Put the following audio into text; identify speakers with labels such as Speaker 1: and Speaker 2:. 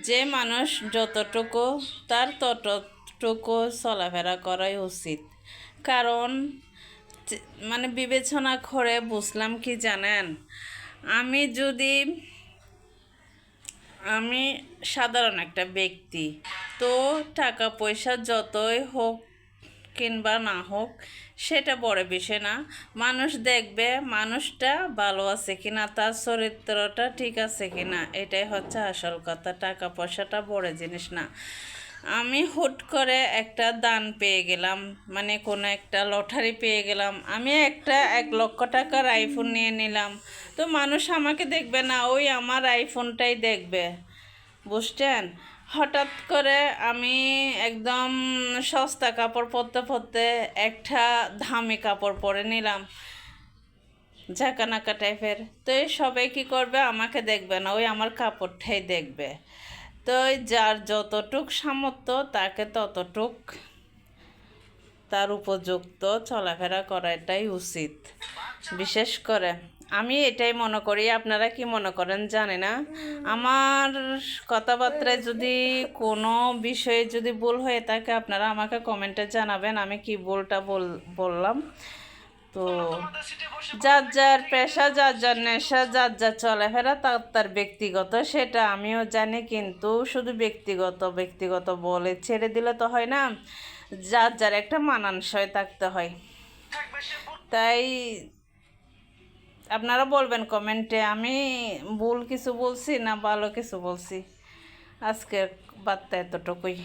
Speaker 1: যে মানুষ যতটুকু তার ততটুকু চলাফেরা করাই উচিত। কারণ মানে বিবেচনা করে বুঝলাম কি জানেন, আমি যদি আমি সাধারণ একটা ব্যক্তি, তো টাকা পয়সা যতই হোক কিংবা না হোক সেটা বড় বিষয় না। মানুষ দেখবে মানুষটা ভালো আছে কিনা, তার চরিত্রটা ঠিক আছে কিনা, এটাই হচ্ছে আসল কথা। টাকা পয়সাটা বড় জিনিস না। আমি হুট করে একটা দান পেয়ে গেলাম, মানে কোনো একটা লটারি পেয়ে গেলাম, আমি একটা 1 লক্ষ টাকার আইফোন নিয়ে নিলাম, তো মানুষ আমাকে দেখবে না, ওই আমার আইফোনটাই দেখবে, বুঝছেন? হঠাৎ করে আমি একদম সস্তা কাপড় পরতে পরতে একটা দামি কাপড় পরে নিলাম, ঝাঁকানাকা টাইপের, তো এই সবাই কী করবে, আমাকে দেখবে না, ওই আমার কাপড়টাই দেখবে। তো যার যতটুক সামর্থ্য তাকে ততটুক তার উপযুক্ত চলাফেরা করাটাই উচিত। বিশেষ করে আমি এটাই মনে করি, আপনারা কি মনে করেন জানি না। আমার কথাবার্তায় যদি কোনো বিষয়ে যদি ভুল হয়ে থাকে আপনারা আমাকে কমেন্টে জানাবেন আমি কি ভুলটা বললাম। তো যার যার পেশা, যার যার নেশা, যার যার চলাফেরা তার ব্যক্তিগত, সেটা আমিও জানি, কিন্তু শুধু ব্যক্তিগত বলে ছেড়ে দিলে তো হয় না, যার যার একটা মানানসই থাকতে হয়। তাই আপনারা বলবেন কমেন্টে আমি ভুল কিছু বলছি না ভালো কিছু বলছি। আজকের বার্তা এতটুকুই।